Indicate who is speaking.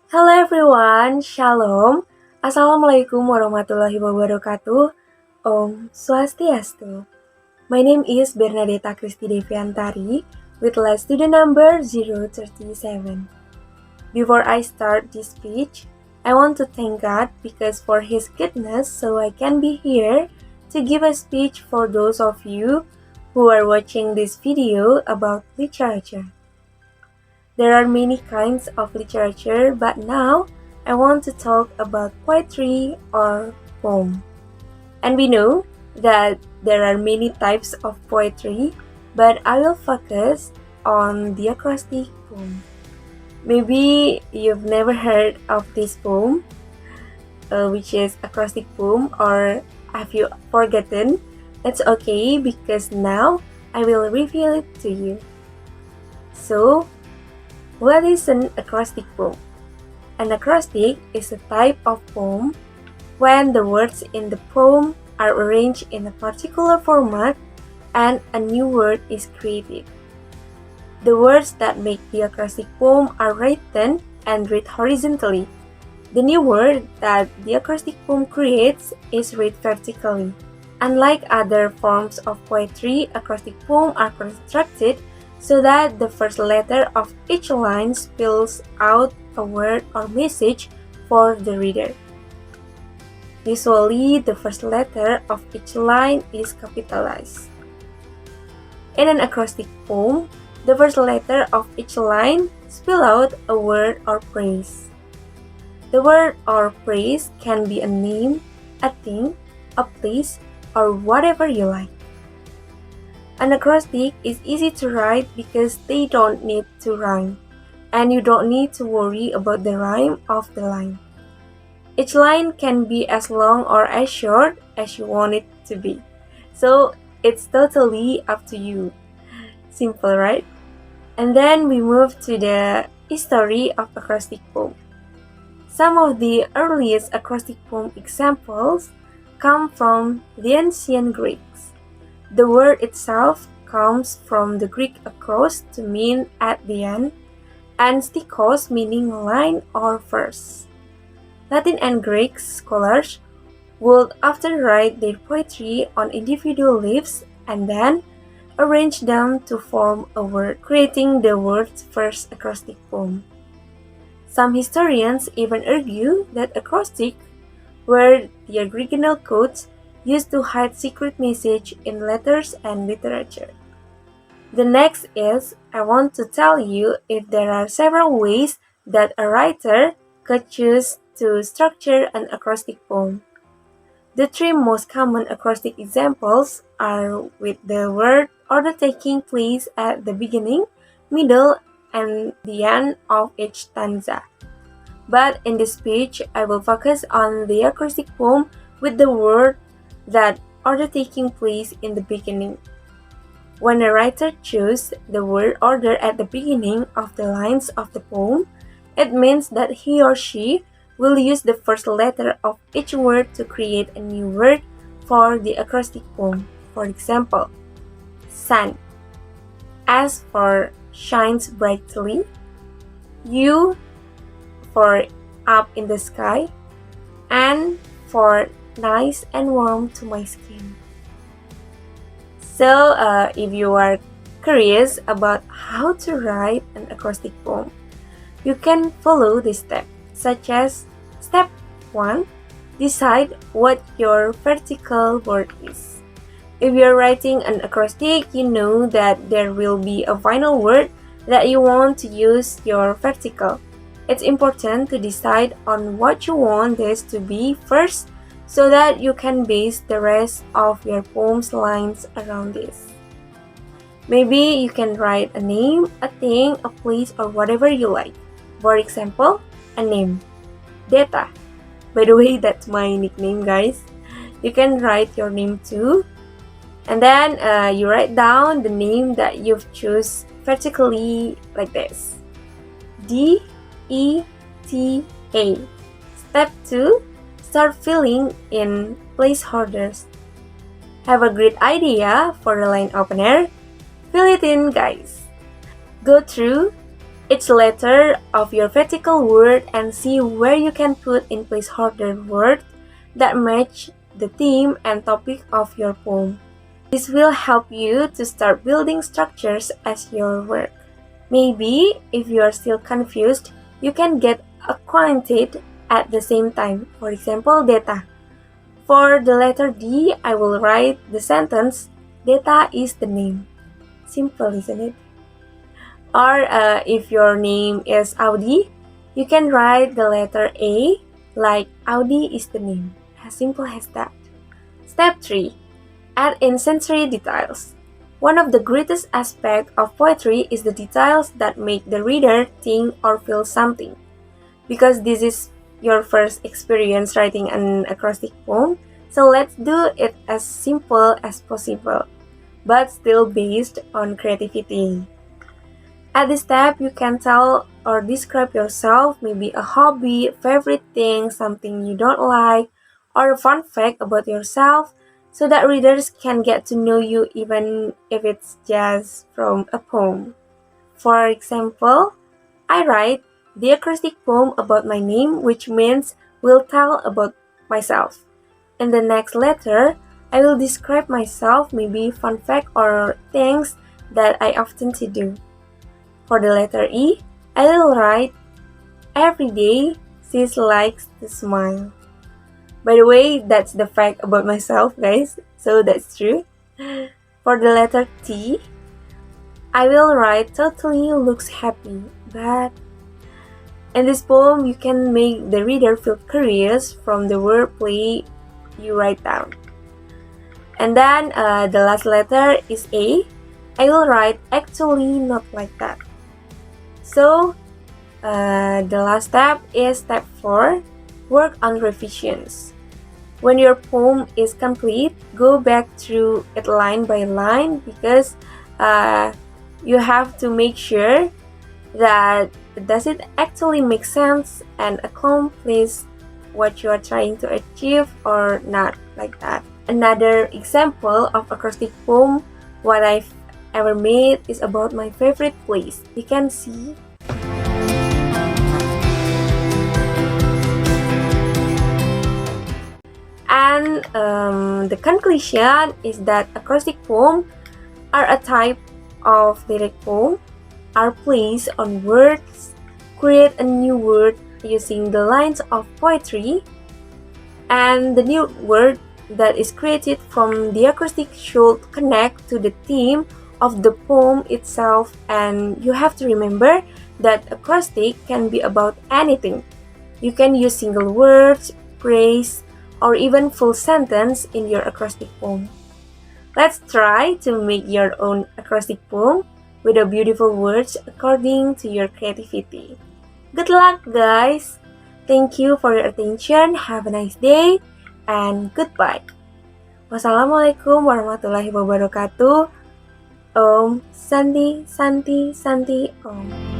Speaker 1: Hello everyone, Shalom. Assalamualaikum warahmatullahi wabarakatuh. Om Swastiastu. My name is Bernadetta Kristi Deviantari with last student number 037. Before I start this speech, I want to thank God because for His goodness so I can be here to give a speech for those of you who are watching this video about literature. There are many kinds of literature, but now I want to talk about poetry or poem. And we know that there are many types of poetry, but I will focus on the acrostic poem. Maybe you've never heard of this poem, which is acrostic poem, or have you forgotten? It's okay because now I will reveal it to you. So, what is an acrostic poem? An acrostic is a type of poem when the words in the poem are arranged in a particular format and a new word is created. The words that make the acrostic poem are written and read horizontally. The new word that the acrostic poem creates is read vertically. Unlike other forms of poetry, acrostic poems are constructed so that the first letter of each line spells out a word or message for the reader. Usually, the first letter of each line is capitalized. In an acrostic poem, the first letter of each line spells out a word or phrase. The word or phrase can be a name, a thing, a place, or whatever you like. An acrostic is easy to write because they don't need to rhyme, and you don't need to worry about the rhyme of the line. Each line can be as long or as short as you want it to be, so it's totally up to you. Simple, right? And then we move to the history of acrostic poem. Some of the earliest acrostic poem examples come from the ancient Greeks. The word itself comes from the Greek akros to mean at the end, and stikos meaning line or verse. Latin and Greek scholars would often write their poetry on individual leaves and then arrange them to form a word, creating the world's first acrostic poem. Some historians even argue that acrostics were the original codes used to hide secret message in letters and literature. The next is, I want to tell you if there are several ways that a writer could choose to structure an acrostic poem. The three most common acrostic examples are with the word order taking place at the beginning, middle, and the end of each stanza. But in this speech, I will focus on the acrostic poem with the word that order taking place in the beginning. When a writer chooses the word order at the beginning of the lines of the poem, it means that he or she will use the first letter of each word to create a new word for the acrostic poem. For example, sun. S for shines brightly, U for up in the sky, and for nice and warm to my skin. So, if you are curious about how to write an acrostic poem, you can follow this step, such as step 1, decide what your vertical word is. If you're writing an acrostic, you know that there will be a final word that you want to use your vertical. It's important to decide on what you want this to be first so that you can base the rest of your poem's lines around this. Maybe you can write a name, a thing, a place, or whatever you like. For example, a name. Deta. By the way, that's my nickname, guys. You can write your name too. And then you write down the name that you've choose vertically like this. D-E-T-A. Step 2. Start filling in placeholders. Have a great idea for the line opener? Fill it in, guys. Go through each letter of your vertical word and see where you can put in placeholder word that match the theme and topic of your poem. This will help you to start building structures as your work. Maybe if you are still confused, you can get acquainted at the same time. For example, data. For the letter D, I will write the sentence, data is the name. Simple, isn't it? Or if your name is Audi, you can write the letter A like Audi is the name. As simple as that. Step 3. Add in sensory details. One of the greatest aspects of poetry is the details that make the reader think or feel something. Because this is your first experience writing an acrostic poem, so let's do it as simple as possible, but still based on creativity. At this step, you can tell or describe yourself, maybe a hobby, favorite thing, something you don't like, or a fun fact about yourself, so that readers can get to know you even if it's just from a poem. For example, I write the acrostic poem about my name, which means will tell about myself. In the next letter, I will describe myself, maybe fun fact or things that I often do. For the letter E, I will write, every day she likes to smile. By the way, that's the fact about myself, guys, so that's true. For the letter T, I will write, totally looks happy, but in this poem, you can make the reader feel curious from the wordplay you write down. And then the last letter is A. I will write, actually not like that. So, the last step is step 4, work on revisions. When your poem is complete, go back through it line by line because you have to make sure that does it actually make sense and accomplish what you are trying to achieve or not, like that. Another example of acrostic poem what I've ever made is about my favorite place. You can see. And the conclusion is that acrostic poems are a type of lyric poem, are placed on words, create a new word using the lines of poetry, and the new word that is created from the acrostic should connect to the theme of the poem itself, and you have to remember that acrostic can be about anything. You can use single words, phrase, or even full sentence in your acrostic poem. Let's try to make your own acrostic poem with the beautiful words according to your creativity. Good luck, guys! Thank you for your attention. Have a nice day and goodbye. Wassalamualaikum warahmatullahi wabarakatuh. Om Santi Santi Santi Om.